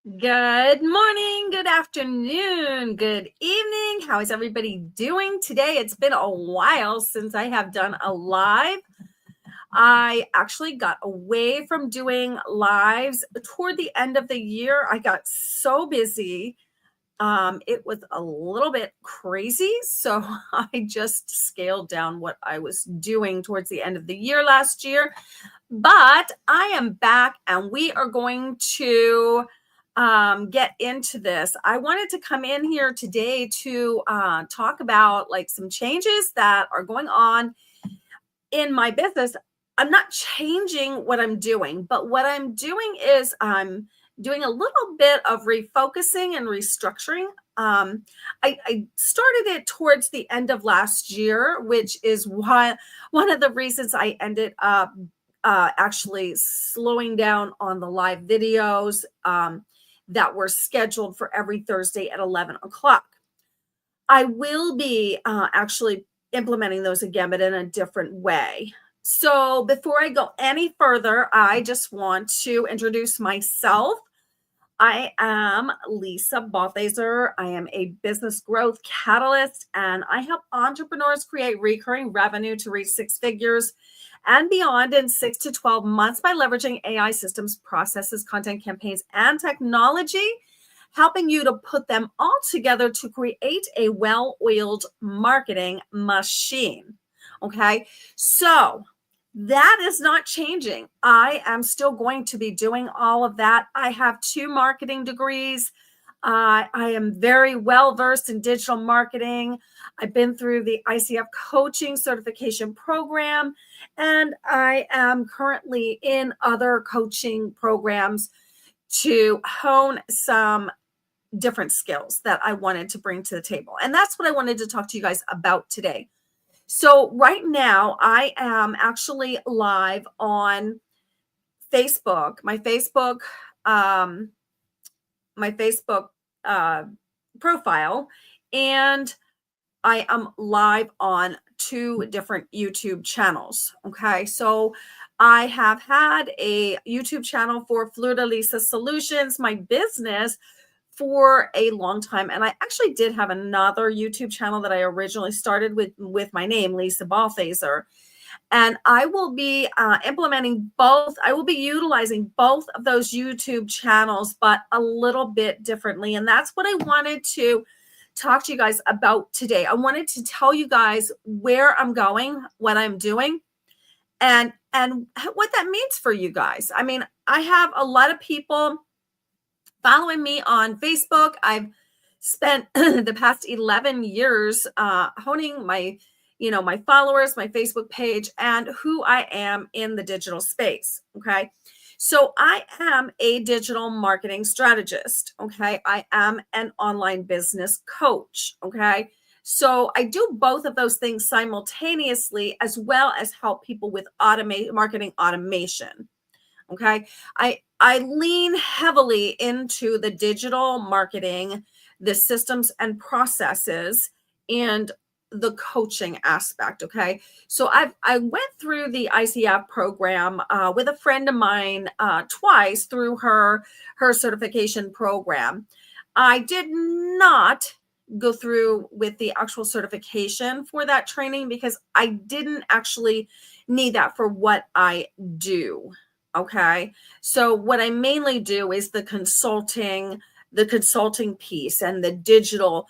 Good morning, good afternoon, good evening. How is everybody doing today? It's been a while since I have done a live. I actually got away from doing lives toward the end of the year. I got so busy. It was a little bit crazy. So I just scaled down what I was doing towards the end of the year last year. But I am back and we are going to get into this. I wanted to come in here today to talk about like some changes that are going on in my business. I'm not changing what I'm doing, but what I'm doing is I'm doing a little bit of refocusing and restructuring. I started it towards the end of last year, which is why one of the reasons I ended up actually slowing down on the live videos that were scheduled for every Thursday at 11 o'clock. I will be actually implementing those again, but in a different way. So before I go any further, I just want to introduce myself. I am Lisa Balthaser. I am a business growth catalyst, and I help entrepreneurs create recurring revenue to reach six figures and beyond in 6 to 12 months by leveraging AI systems, processes, content campaigns, and technology, helping you to put them all together to create a well-oiled marketing machine. Okay, so that is not changing. I am still going to be doing all of that. I have 2 marketing degrees. I am very well versed in digital marketing. I've been through the ICF coaching certification program, and I am currently in other coaching programs to hone some different skills that I wanted to bring to the table. And that's what I wanted to talk to you guys about today. So right now I am actually live on Facebook, my Facebook profile, and I am live on 2 different YouTube channels. Okay, so I have had a YouTube channel for Fleur-de-Lisa Solutions, my business, for a long time. And I actually did have another YouTube channel that I originally started with my name, Lisa Balthaser. And I will be implementing both. I will be utilizing both of those YouTube channels, but a little bit differently. And that's what I wanted to talk to you guys about today. I wanted to tell you guys where I'm going, what I'm doing, and what that means for you guys. I mean, I have a lot of people following me on Facebook. I've spent the past 11 years honing my followers, my Facebook page, and who I am in the digital space. Okay. So I am a digital marketing strategist. Okay. I am an online business coach. Okay. So I do both of those things simultaneously, as well as help people with marketing automation. Okay. I lean heavily into the digital marketing, the systems and processes, and the coaching aspect. Okay. So I went through the ICF program with a friend of mine twice through her certification program. I did not go through with the actual certification for that training because I didn't actually need that for what I do. Okay. So what I mainly do is the consulting piece and the digital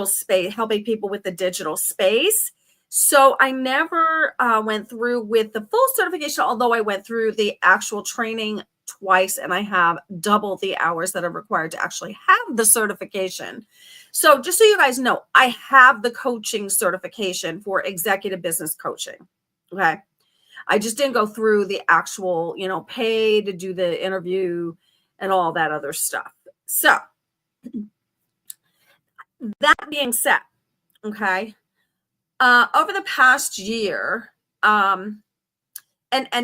space, helping people with the digital space. So I never went through with the full certification, although I went through the actual training twice, and I have double the hours that are required to actually have the certification. So just so you guys know, I have the coaching certification for executive business coaching. Okay. I just didn't go through the actual, pay to do the interview and all that other stuff. So that being said, okay, over the past year, and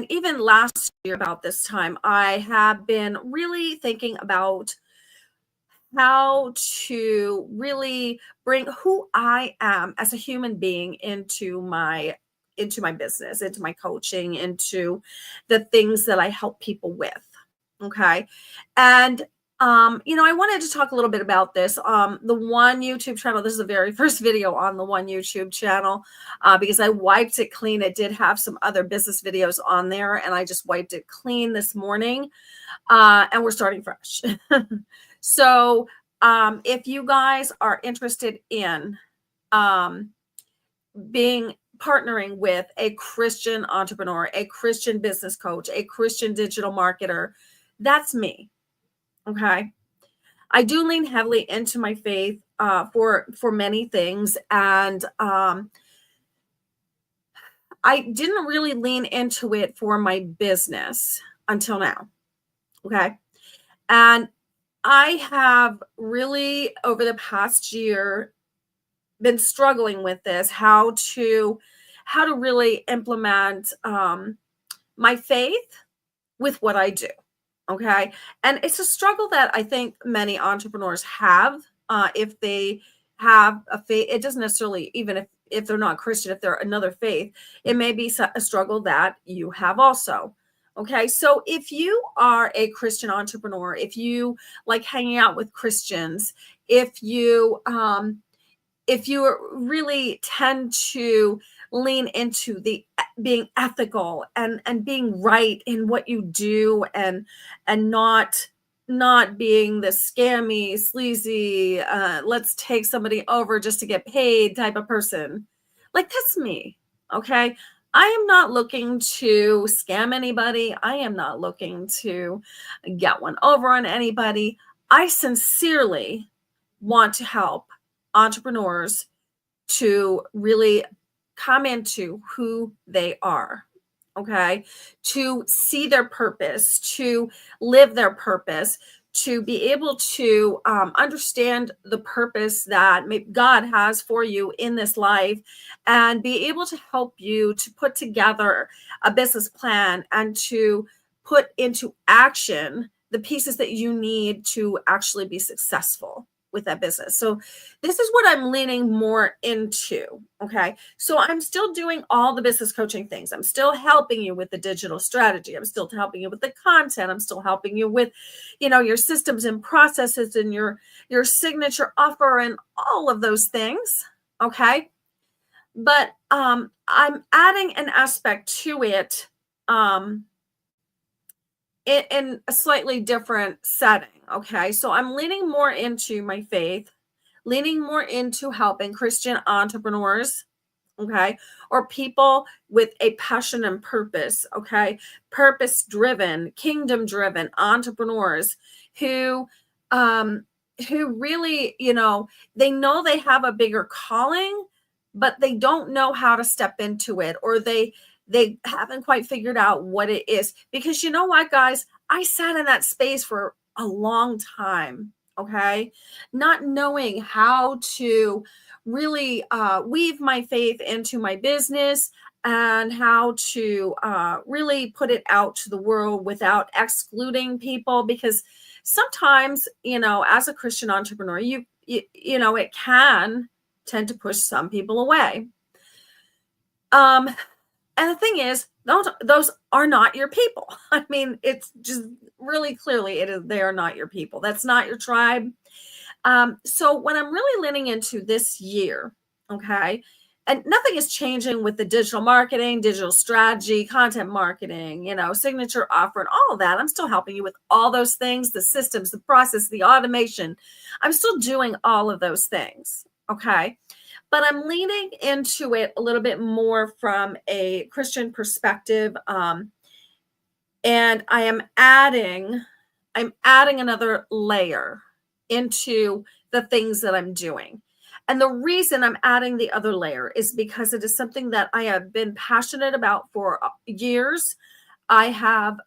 even last year about this time, I have been really thinking about how to really bring who I am as a human being into my business, into my coaching, into the things that I help people with. Okay. And I wanted to talk a little bit about this. The one YouTube channel, this is the very first video on the one YouTube channel, because I wiped it clean. It did have some other business videos on there, and I just wiped it clean this morning, and we're starting fresh. So if you guys are interested in partnering with a Christian entrepreneur, a Christian business coach, a Christian digital marketer, that's me. Okay. I do lean heavily into my faith for many things, and I didn't really lean into it for my business until now. Okay. And I have really, over the past year, been struggling with this, how to really implement my faith with what I do. Okay. And it's a struggle that I think many entrepreneurs have, if they have a faith. It doesn't necessarily, even if they're not Christian, if they're another faith, it may be a struggle that you have also. Okay. So if you are a Christian entrepreneur, if you like hanging out with Christians, if you really tend to lean into the being ethical and being right in what you do, and not being the scammy, sleazy, let's take somebody over just to get paid type of person, like, that's me. Okay. I am not looking to scam anybody. I am not looking to get one over on anybody. I sincerely want to help entrepreneurs to really come into who they are. Okay. To see their purpose, to live their purpose, to be able to understand the purpose that God has for you in this life, and be able to help you to put together a business plan and to put into action the pieces that you need to actually be successful with that business. So this is what I'm leaning more into. Okay. So I'm still doing all the business coaching things. I'm still helping you with the digital strategy. I'm still helping you with the content. I'm still helping you with, your systems and processes and your signature offer and all of those things. Okay. But I'm adding an aspect to it in a slightly different setting. Okay. So I'm leaning more into my faith, leaning more into helping Christian entrepreneurs. Okay. Or people with a passion and purpose. Okay. Purpose driven, kingdom driven entrepreneurs who really, they know they have a bigger calling, but they don't know how to step into it, or they haven't quite figured out what it is. Because you know what, guys, I sat in that space for a long time. Okay. Not knowing how to really weave my faith into my business, and how to really put it out to the world without excluding people. Because sometimes, as a Christian entrepreneur, it can tend to push some people away. And the thing is, those are not your people. I mean, it's just really clearly they are not your people. That's not your tribe. So when I'm really leaning into this year, okay, and nothing is changing with the digital marketing, digital strategy, content marketing, signature offer, and all of that. I'm still helping you with all those things, the systems, the process, the automation. I'm still doing all of those things. Okay. But I'm leaning into it a little bit more from a Christian perspective. And I'm adding another layer into the things that I'm doing. And the reason I'm adding the other layer is because it is something that I have been passionate about for years. I've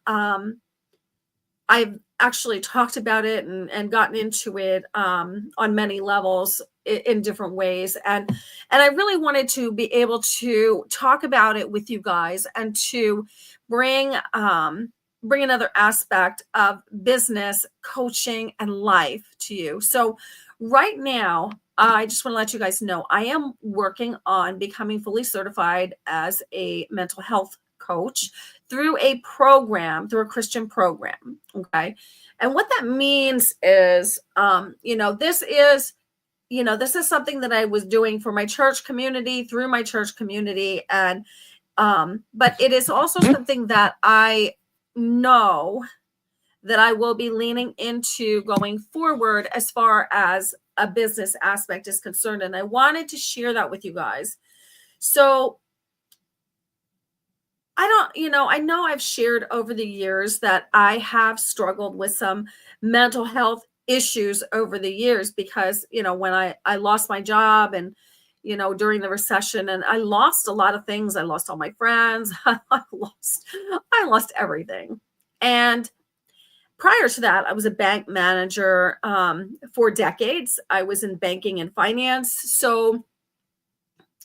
actually talked about it and gotten into it on many levels in different ways. And I really wanted to be able to talk about it with you guys, and to bring another aspect of business, coaching, and life to you. So right now, I just want to let you guys know I am working on becoming fully certified as a mental health coach through a program, through a Christian program. Okay. And what that means is, this is something that I was doing for my church community, through my church community. And, but it is also something that I know that I will be leaning into going forward as far as a business aspect is concerned. And I wanted to share that with you guys. So I know I've shared over the years that I have struggled with some mental health issues over the years because, when I lost my job and, during the recession, and I lost a lot of things. I lost all my friends. I lost everything. And prior to that, I was a bank manager for decades. I was in banking and finance. So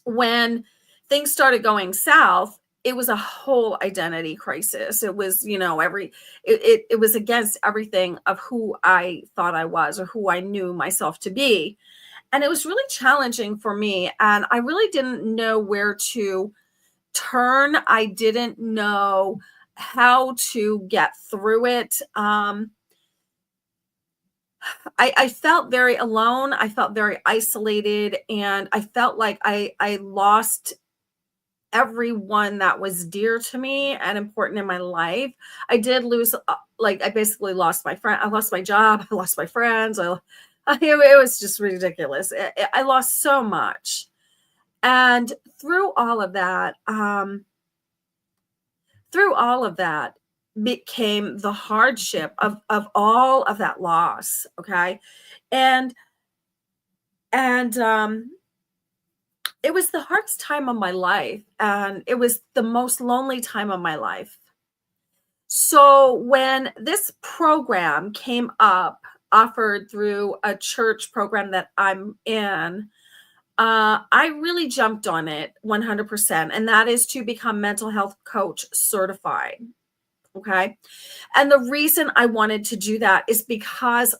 when things started going south, it was a whole identity crisis. It was, it was against everything of who I thought I was or who I knew myself to be. And it was really challenging for me. And I really didn't know where to turn. I didn't know how to get through it. I felt very alone. I felt very isolated, and I felt like I lost everyone that was dear to me and important in my life. I did lose, I basically lost my friend. I lost my job. I lost my friends. It was just ridiculous. I lost so much. And through all of that, became the hardship of all of that loss. Okay. And it was the hardest time of my life, and it was the most lonely time of my life. So when this program came up, offered through a church program that I'm in, I really jumped on it 100%, and that is to become mental health coach certified. Okay. And the reason I wanted to do that is because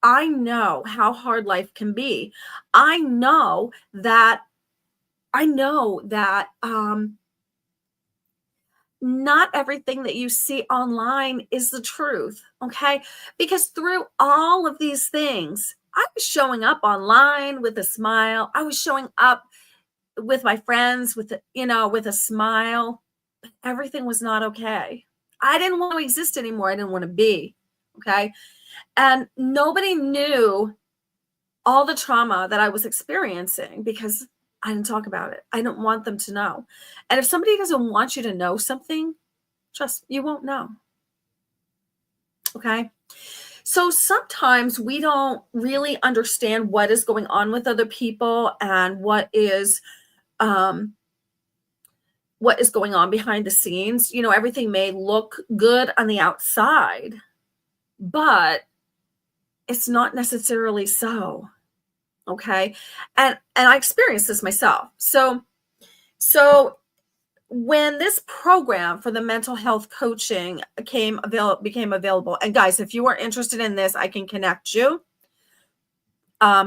I know how hard life can be. I know that not everything that you see online is the truth. Okay. Because through all of these things, I was showing up online with a smile. I was showing up with my friends with a smile. But everything was not okay. I didn't want to exist anymore. I didn't want to be. Okay. And nobody knew all the trauma that I was experiencing because I didn't talk about it. I didn't want them to know. And if somebody doesn't want you to know something, trust you won't know. Okay. So sometimes we don't really understand what is going on with other people and what is going on behind the scenes. Everything may look good on the outside, but it's not necessarily so. Okay. And I experienced this myself. So when this program for the mental health coaching became available, and guys, if you are interested in this, I can connect you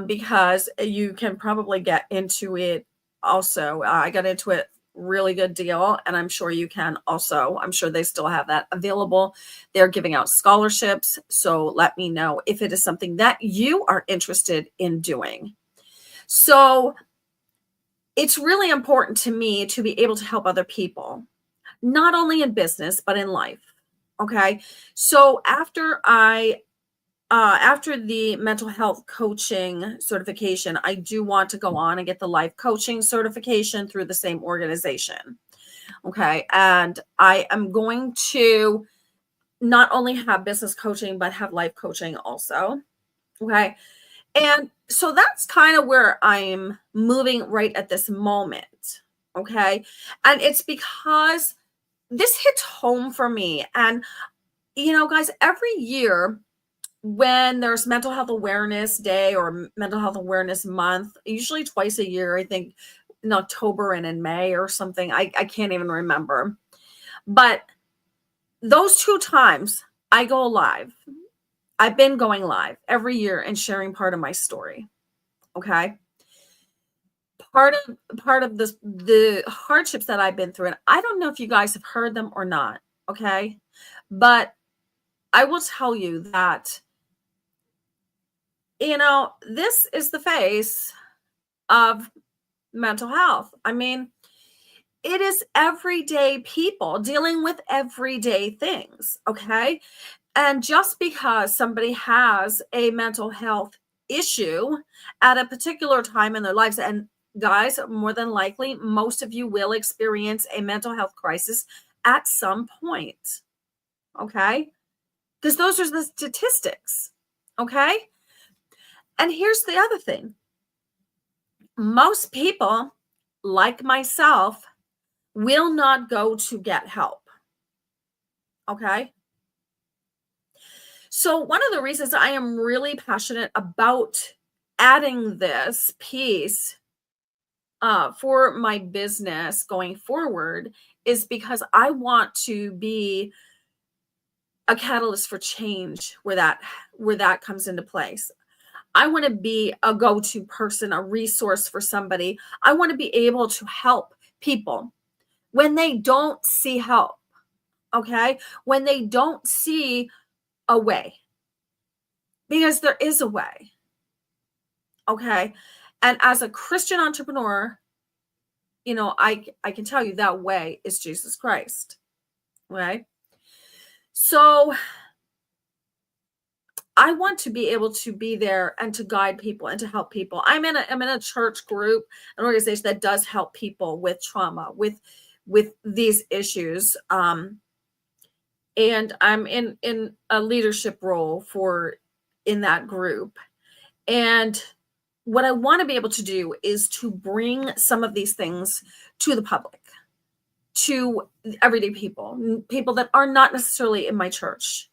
because you can probably get into it also. I got into it really good deal, and I'm sure you can also. I'm sure they still have that available. They're giving out scholarships. So let me know if it is something that you are interested in doing. So it's really important to me to be able to help other people, not only in business, but in life. Okay. So after the mental health coaching certification, I do want to go on and get the life coaching certification through the same organization. Okay. And I am going to not only have business coaching, but have life coaching also. Okay. And so that's kind of where I'm moving right at this moment. Okay. And it's because this hits home for me. And, guys, every year when there's Mental Health Awareness Day or Mental Health Awareness Month, usually twice a year, I think in October and in May or something, I can't even remember. But those two times I go live. I've been going live every year and sharing part of my story. Okay. part of the hardships that I've been through, and I don't know if you guys have heard them or not, okay? But I will tell you that, this is the face of mental health. I mean, it is everyday people dealing with everyday things, okay? And just because somebody has a mental health issue at a particular time in their lives, and guys, more than likely, most of you will experience a mental health crisis at some point, okay? Because those are the statistics, okay? And here's the other thing: most people, like myself, will not go to get help, okay? So, one of the reasons I am really passionate about adding this piece for my business going forward is because I want to be a catalyst for change where that comes into place. I want to be a go-to person, a resource for somebody. I want to be able to help people when they don't see help, okay? When they don't see a way, because there is a way, okay? And as a Christian entrepreneur, I can tell you that way is Jesus Christ, right? So I want to be able to be there and to guide people and to help people. I'm in a church group, an organization that does help people with trauma, with these issues. And I'm in a leadership role in that group. And what I want to be able to do is to bring some of these things to the public, to everyday people that are not necessarily in my church,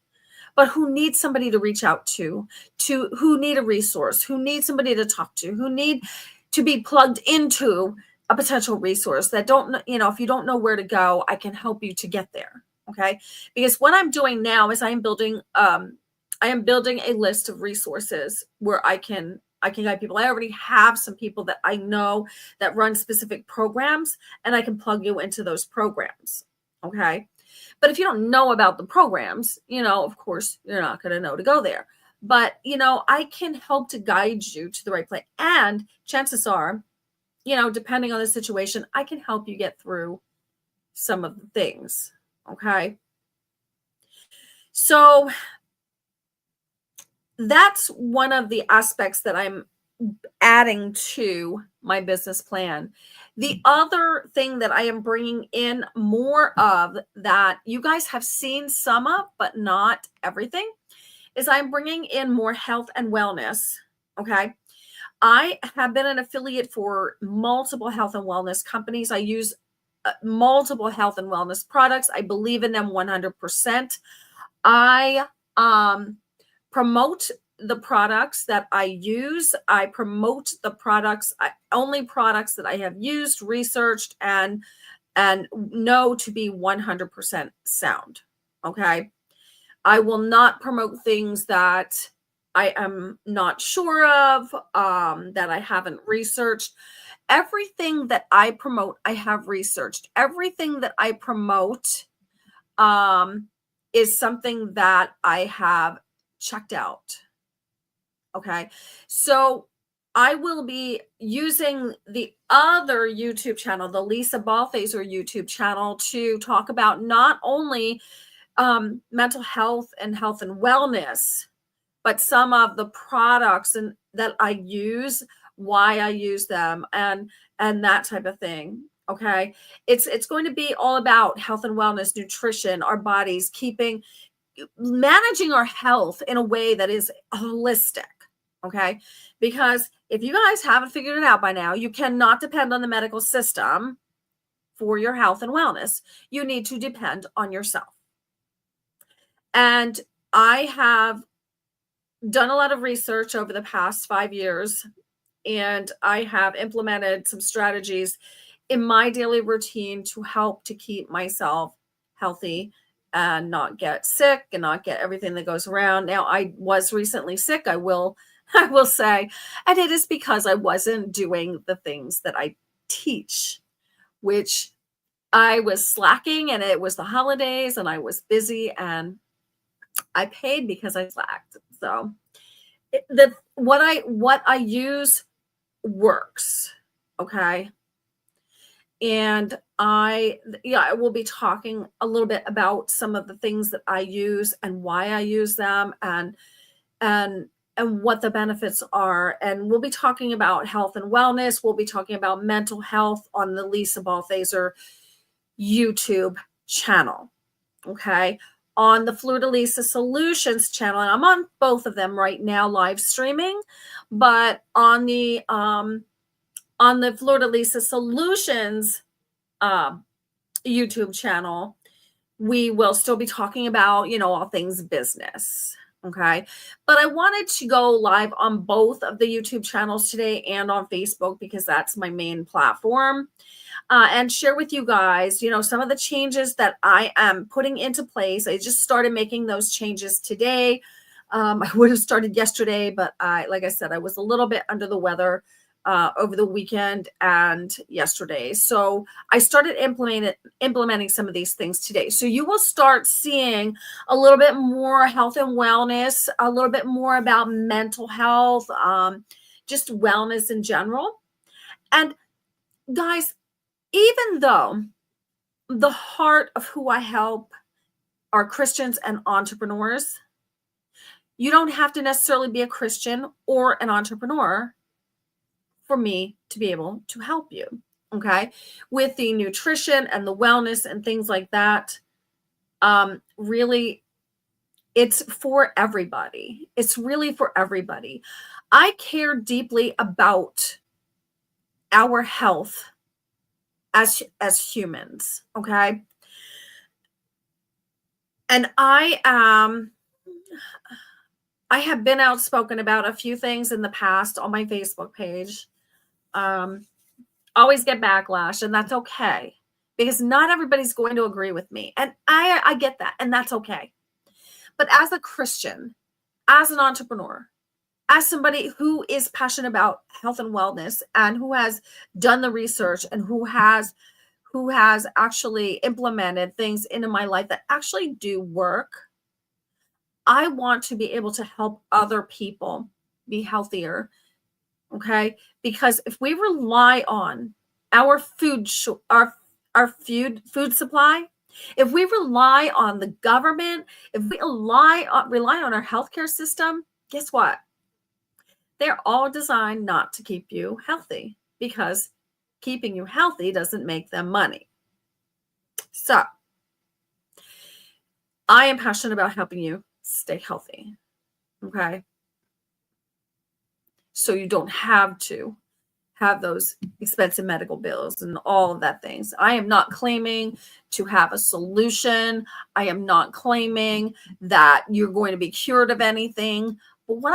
but who need somebody to reach out to who need a resource, who need somebody to talk to, who need to be plugged into a potential resource that if you don't know where to go, I can help you to get there. Okay. Because what I'm doing now is I am building a list of resources where I can guide people. I already have some people that I know that run specific programs, and I can plug you into those programs. Okay. But if you don't know about the programs, of course, you're not going to know to go there. But, I can help to guide you to the right place. And chances are, depending on the situation, I can help you get through some of the things. Okay. So that's one of the aspects that I'm adding to my business plan. The other thing that I am bringing in more of, that you guys have seen some of, but not everything, is I'm bringing in more health and wellness. Okay. I have been an affiliate for multiple health and wellness companies. I use multiple health and wellness products. I believe in them 100%. I promote the products that I use. I promote the products, only products that I have used, researched, and know to be 100% sound. Okay. I will not promote things that I am not sure of, that I haven't researched. Everything that I promote, I have researched. Everything that I promote is something that I have checked out. Okay. So I will be using the other YouTube channel, the Lisa Balthaser YouTube channel, to talk about not only mental health and wellness, but some of the products that I use, why I use them, and that type of thing. Okay. It's going to be all about health and wellness, nutrition, our bodies, managing our health in a way that is holistic. Okay. Because if you guys haven't figured it out by now, you cannot depend on the medical system for your health and wellness. You need to depend on yourself. And I have done a lot of research over the past 5 years, and I have implemented some strategies in my daily routine to help to keep myself healthy and not get sick and not get everything that goes around. Now, I was recently sick. I will I will say. And it is because I wasn't doing the things that I teach, which I was slacking, and it was the holidays and I was busy, and I paid because I slacked. So what I use works. Okay. And I will be talking a little bit about some of the things that I use and why I use them, and what the benefits are. And we'll be talking about health and wellness. We'll be talking about mental health on the Lisa Balthaser YouTube channel. Okay. On the Fleur de Lisa Solutions channel, and I'm on both of them right now, live streaming, but on the Fleur de Lisa Solutions YouTube channel, we will still be talking about, all things business. Okay. But I wanted to go live on both of the YouTube channels today and on Facebook because that's my main platform. And share with you guys, some of the changes that I am putting into place. I just started making those changes today. I would have started yesterday, but like I said, I was a little bit under the weather over the weekend and yesterday. So I started implementing some of these things today. So you will start seeing a little bit more health and wellness, a little bit more about mental health, just wellness in general. And guys, even though the heart of who I help are Christians and entrepreneurs, you don't have to necessarily be a Christian or an entrepreneur for me to be able to help you. Okay. With the nutrition and the wellness and things like that. Really, it's for everybody. It's really for everybody. I care deeply about our health as humans. Okay. And I have been outspoken about a few things in the past on my Facebook page. Always get backlash, and that's okay, because not everybody's going to agree with me. And I get that, and that's okay. But as a Christian, as an entrepreneur, as somebody who is passionate about health and wellness and who has done the research and who has actually implemented things into my life that actually do work, I want to be able to help other people be healthier. Okay. Because if we rely on our food supply, if we rely on the government, if we rely on our healthcare system, guess what? They're all designed not to keep you healthy, because keeping you healthy doesn't make them money. So I am passionate about helping you stay healthy. Okay. So you don't have to have those expensive medical bills and all of that things. I am not claiming to have a solution. I am not claiming that you're going to be cured of anything. But what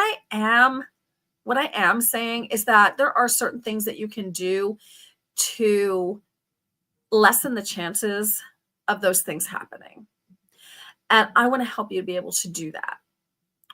I am saying is that there are certain things that you can do to lessen the chances of those things happening. And I want to help you to be able to do that.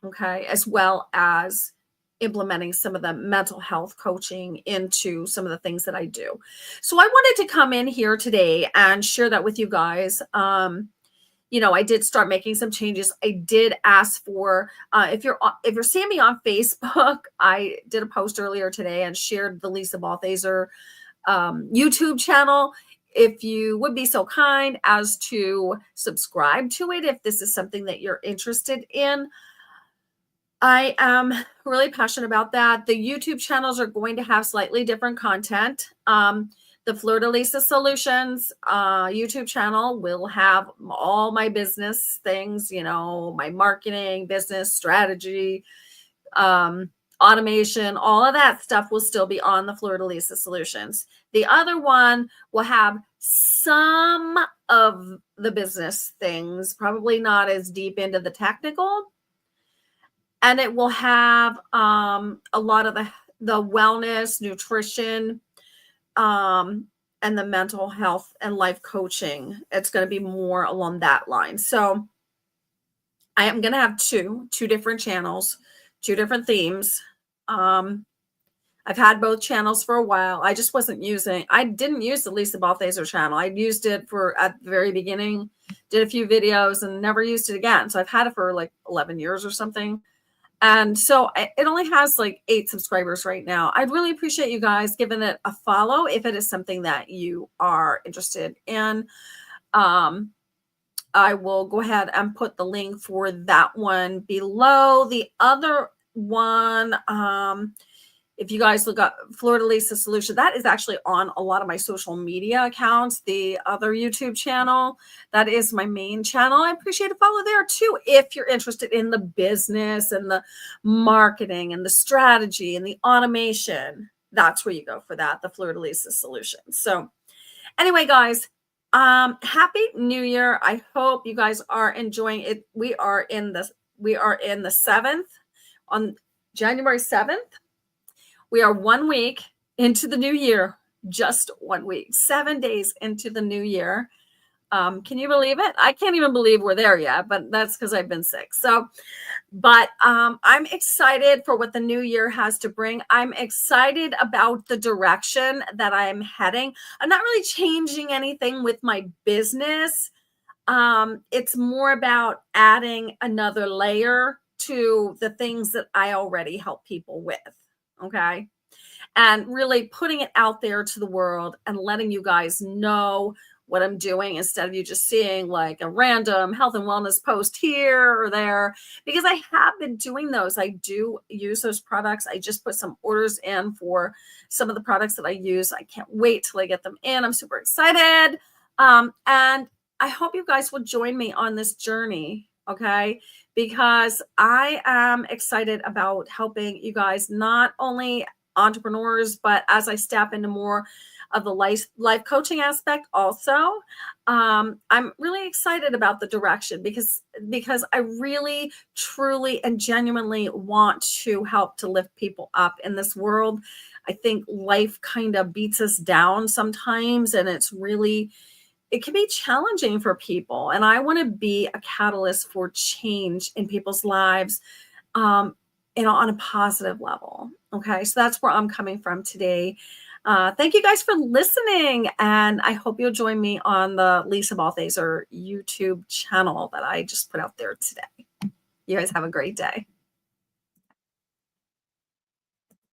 Okay. As well as implementing some of the mental health coaching into some of the things that I do. So I wanted to come in here today and share that with you guys. I did start making some changes. I did ask for, if you're seeing me on Facebook, I did a post earlier today and shared the Lisa Balthaser YouTube channel. If you would be so kind as to subscribe to it, if this is something that you're interested in. I am really passionate about that. The YouTube channels are going to have slightly different content. The Fleur de Lisa Solutions YouTube channel will have all my business things, my marketing, business strategy, automation, all of that stuff will still be on the Fleur de Lisa Solutions. The other one will have some of the business things, probably not as deep into the technical. And it will have a lot of the wellness, nutrition, and the mental health and life coaching. It's going to be more along that line. So I am going to have two different channels, two different themes. I've had both channels for a while. I just I didn't use the Lisa Balthaser channel. I used it at the very beginning, did a few videos and never used it again. So I've had it for like 11 years or something. And so it only has like 8 subscribers right now. I'd really appreciate you guys giving it a follow if it is something that you are interested in. I will go ahead and put the link for that one below. The other one, if you guys look up Florida Lisa Solution, that is actually on a lot of my social media accounts. The other YouTube channel, that is my main channel. I appreciate a follow there too. If you're interested in the business and the marketing and the strategy and the automation, that's where you go for that, the Florida Lisa Solution. So anyway, guys, happy New Year. I hope you guys are enjoying it. We are in the 7th, on January 7th. We are 1 week into the new year, just 1 week, 7 days into the new year. Can you believe it? I can't even believe we're there yet, but that's because I've been sick. But I'm excited for what the new year has to bring. I'm excited about the direction that I'm heading. I'm not really changing anything with my business. It's more about adding another layer to the things that I already help people with. Okay. And really putting it out there to the world and letting you guys know what I'm doing instead of you just seeing like a random health and wellness post here or there, because I have been doing those. I do use those products. I just put some orders in for some of the products that I use. I can't wait till I get them in. I'm super excited. And I hope you guys will join me on this journey. Okay. Because I am excited about helping you guys, not only entrepreneurs, but as I step into more of the life coaching aspect also, I'm really excited about the direction because I really, truly, and genuinely want to help to lift people up in this world. I think life kind of beats us down sometimes, and it can be challenging for people. And I want to be a catalyst for change in people's lives, on a positive level. Okay. So that's where I'm coming from today. Thank you guys for listening. And I hope you'll join me on the Lisa Balthaser YouTube channel that I just put out there today. You guys have a great day.